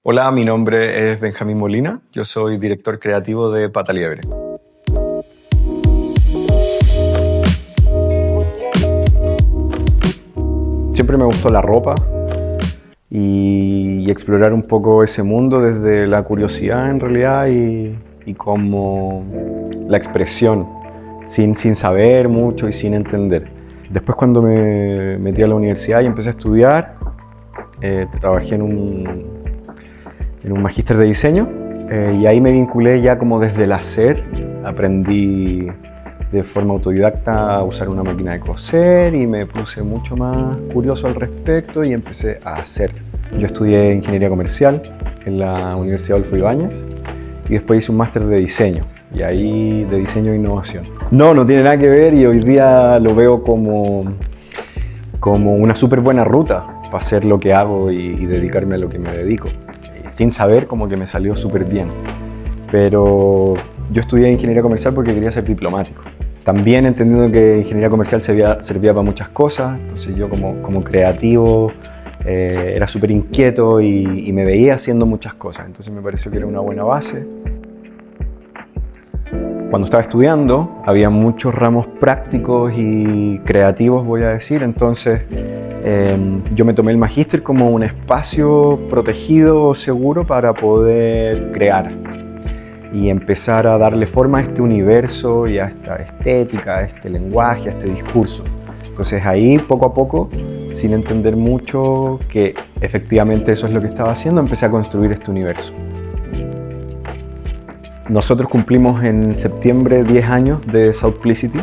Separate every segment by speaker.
Speaker 1: Hola, mi nombre es Benjamín Molina, yo soy director creativo de Pataliebre. Siempre me gustó la ropa y explorar un poco ese mundo desde la curiosidad en realidad y como la expresión, sin saber mucho y sin entender. Después cuando me metí a la universidad y empecé a estudiar, trabajé en un magíster de diseño y ahí me vinculé ya como desde el hacer. Aprendí de forma autodidacta a usar una máquina de coser y me puse mucho más curioso al respecto y empecé a hacer. Yo estudié ingeniería comercial en la Universidad Adolfo Ibáñez y después hice un máster de diseño, y ahí de diseño e innovación. No tiene nada que ver, y hoy día lo veo como una súper buena ruta para hacer lo que hago y dedicarme a lo que me dedico. Sin saber, como que me salió súper bien. Pero yo estudié ingeniería comercial porque quería ser diplomático. También entendiendo que ingeniería comercial servía para muchas cosas, entonces yo como creativo era súper inquieto y me veía haciendo muchas cosas, entonces me pareció que era una buena base. Cuando estaba estudiando había muchos ramos prácticos y creativos, voy a decir, entonces yo me tomé el magíster como un espacio protegido, seguro para poder crear y empezar a darle forma a este universo y a esta estética, a este lenguaje, a este discurso. Entonces ahí, poco a poco, sin entender mucho que efectivamente eso es lo que estaba haciendo, empecé a construir este universo. Nosotros cumplimos en septiembre 10 años de Southplicity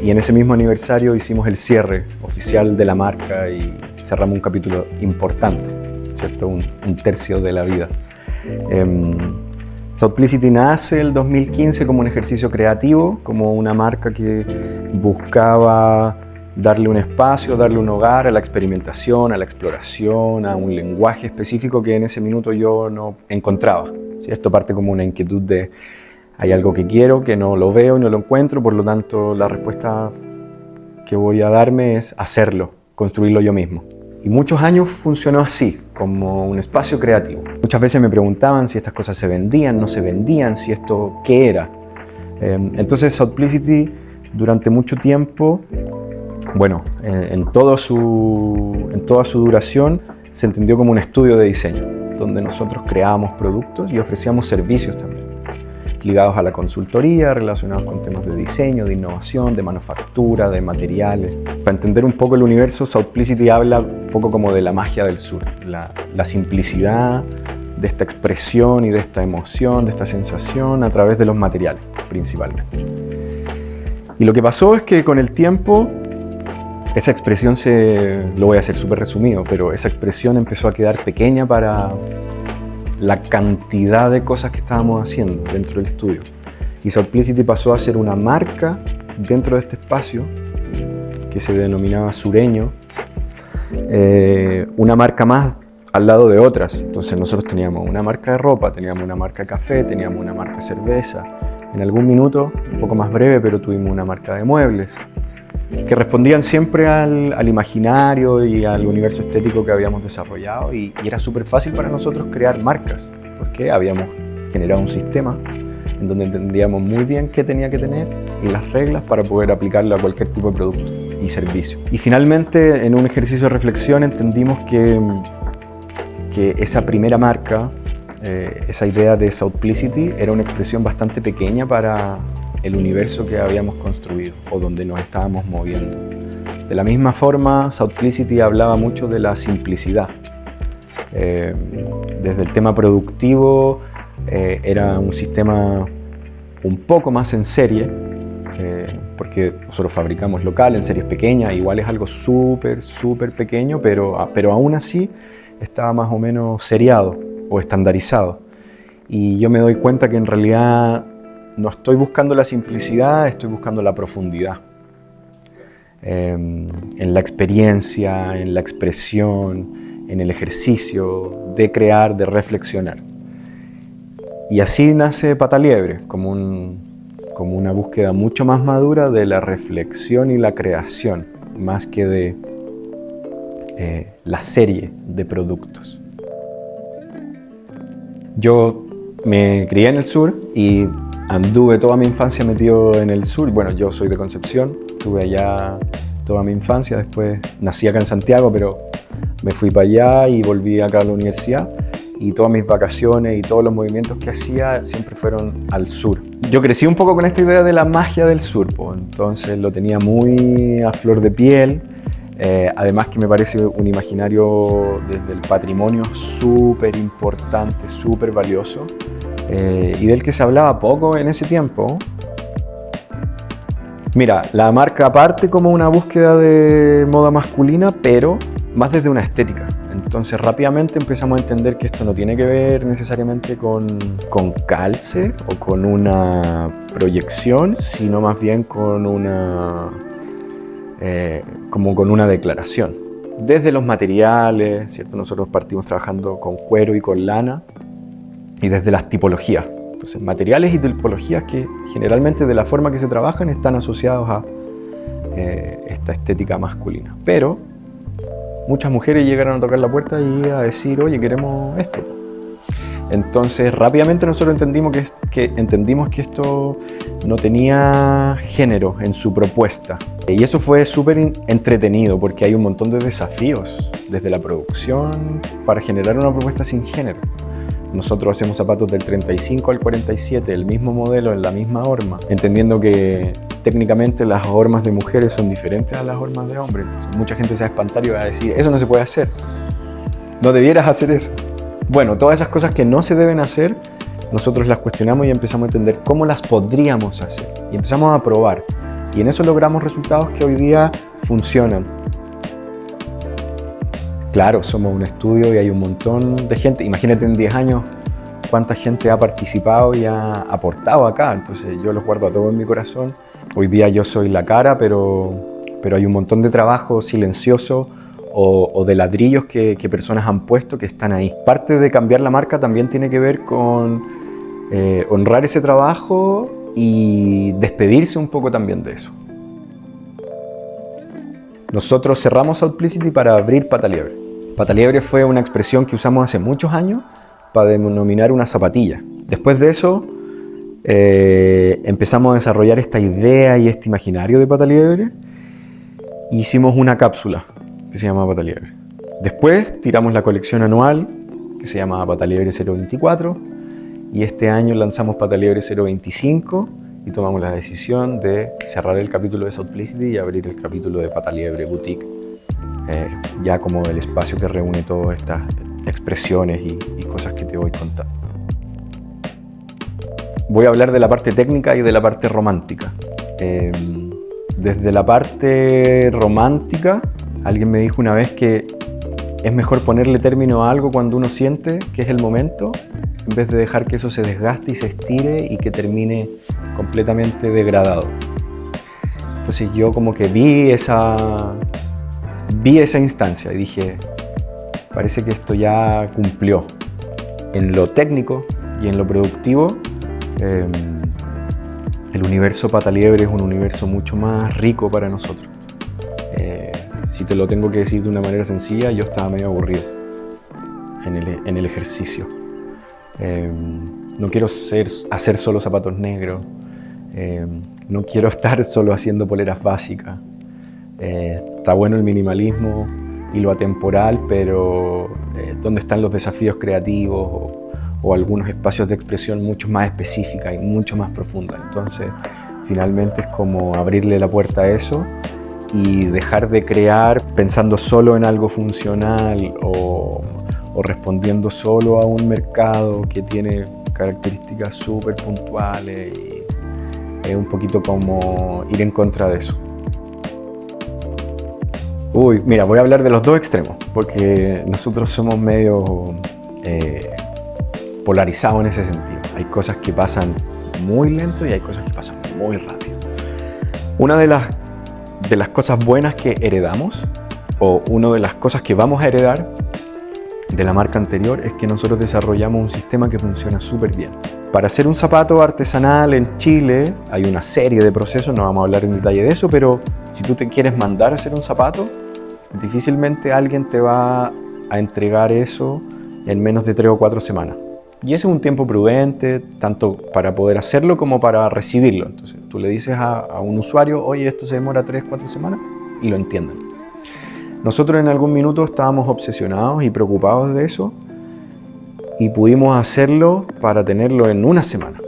Speaker 1: y en ese mismo aniversario hicimos el cierre oficial de la marca y cerramos un capítulo importante, ¿cierto? Un tercio de la vida. Southplicity nace el 2015 como un ejercicio creativo, como una marca que buscaba darle un espacio, darle un hogar a la experimentación, a la exploración, a un lenguaje específico que en ese minuto yo no encontraba. ¿Sí? Esto parte como una inquietud de hay algo que quiero, que no lo veo y no lo encuentro, por lo tanto la respuesta que voy a darme es hacerlo, construirlo yo mismo. Y muchos años funcionó así, como un espacio creativo. Muchas veces me preguntaban si estas cosas se vendían, no se vendían, si esto qué era. Entonces Southplicity durante mucho tiempo, en toda su duración, se entendió como un estudio de diseño, donde nosotros creábamos productos y ofrecíamos servicios también, ligados a la consultoría, relacionados con temas de diseño, de innovación, de manufactura, de materiales. Para entender un poco el universo, Southplicity habla un poco como de la magia del sur, la simplicidad de esta expresión y de esta emoción, de esta sensación a través de los materiales, principalmente. Y lo que pasó es que con el tiempo, esa expresión lo voy a hacer súper resumido, pero esa expresión empezó a quedar pequeña para la cantidad de cosas que estábamos haciendo dentro del estudio. Y Southplicity pasó a ser una marca dentro de este espacio que se denominaba Sureño, una marca más al lado de otras. Entonces nosotros teníamos una marca de ropa, teníamos una marca de café, teníamos una marca de cerveza. En algún minuto, un poco más breve, pero tuvimos una marca de muebles, que respondían siempre al imaginario y al universo estético que habíamos desarrollado, y era súper fácil para nosotros crear marcas, porque habíamos generado un sistema en donde entendíamos muy bien qué tenía que tener y las reglas para poder aplicarlo a cualquier tipo de producto y servicio. Y finalmente, en un ejercicio de reflexión, entendimos que esa primera marca, esa idea de Southplicity, era una expresión bastante pequeña para el universo que habíamos construido o donde nos estábamos moviendo. De la misma forma, Southplicity hablaba mucho de la simplicidad. Desde el tema productivo, era un sistema un poco más en serie, porque nosotros fabricamos local en series pequeñas, igual es algo súper pequeño, pero aún así estaba más o menos seriado o estandarizado. Y yo me doy cuenta que en realidad no estoy buscando la simplicidad, estoy buscando la profundidad. En la experiencia, en la expresión, en el ejercicio de crear, de reflexionar. Y así nace Pataliebre, como una búsqueda mucho más madura de la reflexión y la creación, más que de la serie de productos. Yo me crié en el sur y anduve toda mi infancia metido en el sur. Bueno, yo soy de Concepción, estuve allá toda mi infancia, después nací acá en Santiago, pero me fui para allá y volví acá a la universidad. Y todas mis vacaciones y todos los movimientos que hacía siempre fueron al sur. Yo crecí un poco con esta idea de la magia del sur, pues, entonces lo tenía muy a flor de piel. Además que me parece un imaginario desde el patrimonio súper importante, súper valioso, y del que se hablaba poco en ese tiempo. Mira, la marca parte como una búsqueda de moda masculina, pero más desde una estética. Entonces rápidamente empezamos a entender que esto no tiene que ver necesariamente con calce o con una proyección, sino más bien con como con una declaración. Desde los materiales, ¿cierto? Nosotros partimos trabajando con cuero y con lana, y desde las tipologías. Entonces, materiales y tipologías que generalmente de la forma que se trabajan están asociados a esta estética masculina. Pero muchas mujeres llegaron a tocar la puerta y a decir, oye, queremos esto. Entonces rápidamente nosotros entendimos que esto no tenía género en su propuesta. Y eso fue súper entretenido porque hay un montón de desafíos desde la producción para generar una propuesta sin género. Nosotros hacemos zapatos del 35 al 47, el mismo modelo en la misma horma, entendiendo que técnicamente las hormas de mujeres son diferentes a las hormas de hombres. Entonces, mucha gente se va a espantar y va a decir, eso no se puede hacer, no debieras hacer eso. Bueno, todas esas cosas que no se deben hacer, nosotros las cuestionamos y empezamos a entender cómo las podríamos hacer. Y empezamos a probar. Y en eso logramos resultados que hoy día funcionan. Claro, somos un estudio y hay un montón de gente. Imagínate en 10 años cuánta gente ha participado y ha aportado acá. Entonces yo los guardo a todos en mi corazón. Hoy día yo soy la cara, pero hay un montón de trabajo silencioso o de ladrillos que personas han puesto que están ahí. Parte de cambiar la marca también tiene que ver con honrar ese trabajo y despedirse un poco también de eso. Nosotros cerramos Outplicity para abrir Pataliebre. Pataliebre fue una expresión que usamos hace muchos años para denominar una zapatilla. Después de eso empezamos a desarrollar esta idea y este imaginario de Pataliebre. Hicimos una cápsula que se llama Pataliebre. Después tiramos la colección anual que se llama Pataliebre 024 y este año lanzamos Pataliebre 025 y tomamos la decisión de cerrar el capítulo de Southplicity y abrir el capítulo de Pataliebre Boutique, ya como el espacio que reúne todas estas expresiones y cosas que te voy contando. Voy a hablar de la parte técnica y de la parte romántica. Desde la parte romántica, alguien me dijo una vez que es mejor ponerle término a algo cuando uno siente que es el momento, en vez de dejar que eso se desgaste y se estire y que termine completamente degradado. Entonces yo como que vi esa instancia y dije, parece que esto ya cumplió. En lo técnico y en lo productivo, el universo Pataliebre es un universo mucho más rico para nosotros. Si te lo tengo que decir de una manera sencilla, yo estaba medio aburrido en el ejercicio. No quiero hacer solo zapatos negros, no quiero estar solo haciendo poleras básicas. Está bueno el minimalismo y lo atemporal, pero ¿dónde están los desafíos creativos o algunos espacios de expresión mucho más específica y mucho más profunda? Entonces, finalmente es como abrirle la puerta a eso y dejar de crear pensando solo en algo funcional o respondiendo solo a un mercado que tiene características súper puntuales, y es un poquito como ir en contra de eso. Mira, voy a hablar de los dos extremos, porque nosotros somos medio polarizados en ese sentido. Hay cosas que pasan muy lento y hay cosas que pasan muy rápido. Una de las cosas buenas que heredamos, o una de las cosas que vamos a heredar de la marca anterior, es que nosotros desarrollamos un sistema que funciona súper bien. Para hacer un zapato artesanal en Chile hay una serie de procesos, no vamos a hablar en detalle de eso, pero si tú te quieres mandar a hacer un zapato, difícilmente alguien te va a entregar eso en menos de 3 o 4 semanas. Y ese es un tiempo prudente, tanto para poder hacerlo como para recibirlo. Entonces, tú le dices a un usuario, oye, esto se demora 3-4 semanas, y lo entienden. Nosotros en algún minuto estábamos obsesionados y preocupados de eso, y pudimos hacerlo para tenerlo en una semana.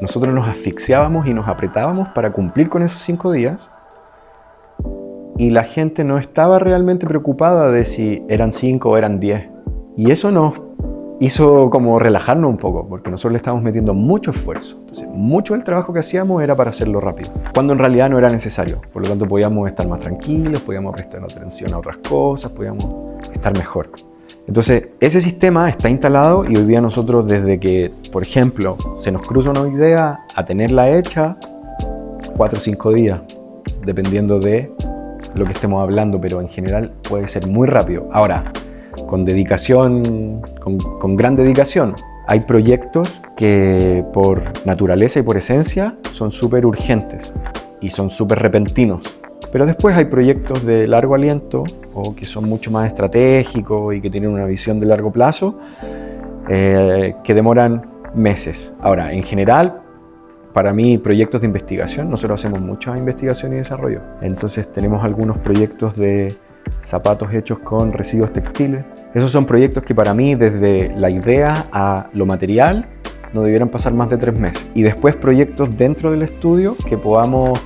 Speaker 1: Nosotros nos asfixiábamos y nos apretábamos para cumplir con esos 5 días, y la gente no estaba realmente preocupada de si eran 5 o eran 10. Y eso nos hizo como relajarnos un poco, porque nosotros le estábamos metiendo mucho esfuerzo. Entonces, mucho del trabajo que hacíamos era para hacerlo rápido, cuando en realidad no era necesario. Por lo tanto, podíamos estar más tranquilos, podíamos prestar atención a otras cosas, podíamos estar mejor. Entonces, ese sistema está instalado y hoy día nosotros, desde que, por ejemplo, se nos cruza una idea a tenerla hecha, 4 o 5 días, dependiendo de lo que estemos hablando, pero en general puede ser muy rápido. Ahora, con dedicación, con gran dedicación. Hay proyectos que por naturaleza y por esencia son súper urgentes y son súper repentinos. Pero después hay proyectos de largo aliento o que son mucho más estratégicos y que tienen una visión de largo plazo que demoran meses. Ahora, en general, para mí, proyectos de investigación, nosotros hacemos mucha investigación y desarrollo. Entonces tenemos algunos proyectos de zapatos hechos con residuos textiles. Esos son proyectos que para mí, desde la idea a lo material, no debieran pasar más de 3 meses. Y después proyectos dentro del estudio que podamos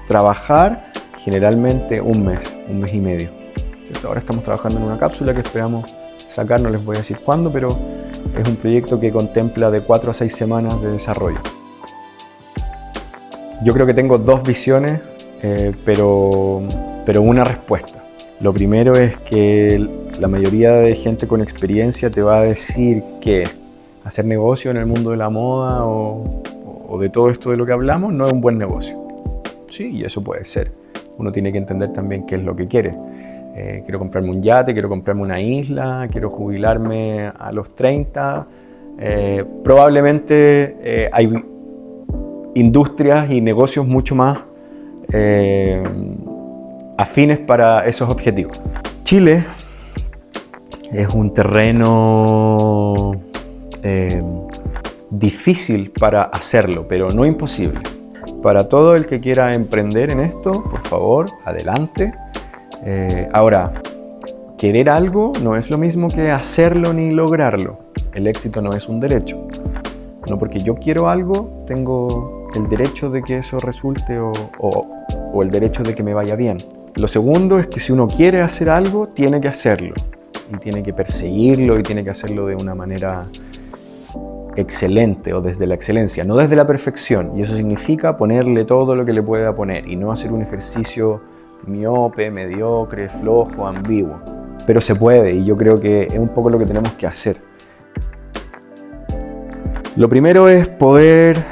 Speaker 1: trabajar generalmente un mes y medio. ¿Cierto? Ahora estamos trabajando en una cápsula que esperamos sacar, no les voy a decir cuándo, pero es un proyecto que contempla de 4 a 6 semanas de desarrollo. Yo creo que tengo 2 visiones, pero una respuesta. Lo primero es que la mayoría de gente con experiencia te va a decir que hacer negocio en el mundo de la moda o de todo esto de lo que hablamos no es un buen negocio. Sí, y eso puede ser. Uno tiene que entender también qué es lo que quiere. Quiero comprarme un yate, quiero comprarme una isla, quiero jubilarme a los 30. Probablemente hay industrias y negocios mucho más afines para esos objetivos. Chile es un terreno difícil para hacerlo, pero no imposible. Para todo el que quiera emprender en esto, por favor, adelante. Ahora, querer algo no es lo mismo que hacerlo ni lograrlo. El éxito no es un derecho. No porque yo quiero algo, tengo el derecho de que eso resulte o el derecho de que me vaya bien. Lo segundo es que si uno quiere hacer algo, tiene que hacerlo. Y tiene que perseguirlo y tiene que hacerlo de una manera excelente o desde la excelencia, no desde la perfección. Y eso significa ponerle todo lo que le pueda poner y no hacer un ejercicio miope, mediocre, flojo, ambiguo. Pero se puede y yo creo que es un poco lo que tenemos que hacer. Lo primero es poder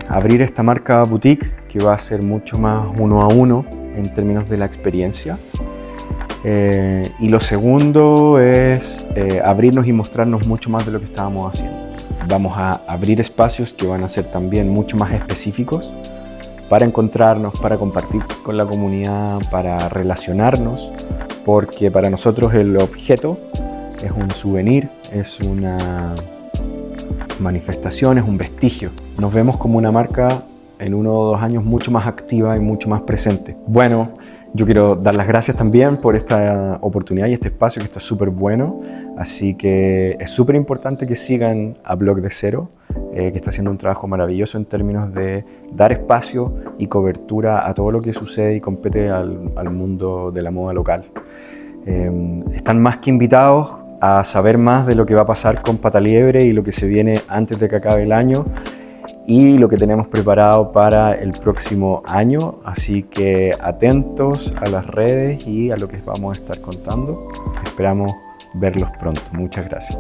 Speaker 1: abrir esta marca boutique que va a ser mucho más 1 a 1 en términos de la experiencia. Y lo segundo es abrirnos y mostrarnos mucho más de lo que estábamos haciendo. Vamos a abrir espacios que van a ser también mucho más específicos para encontrarnos, para compartir con la comunidad, para relacionarnos, porque para nosotros el objeto es un souvenir, es una manifestación, es un vestigio. Nos vemos como una marca en 1 o 2 años mucho más activa y mucho más presente. Bueno, yo quiero dar las gracias también por esta oportunidad y este espacio que está súper bueno. Así que es súper importante que sigan a Blog de Cero, que está haciendo un trabajo maravilloso en términos de dar espacio y cobertura a todo lo que sucede y compete al mundo de la moda local. Están más que invitados a saber más de lo que va a pasar con Pata Liebre y lo que se viene antes de que acabe el año y lo que tenemos preparado para el próximo año, así que atentos a las redes y a lo que vamos a estar contando. Esperamos verlos pronto. Muchas gracias.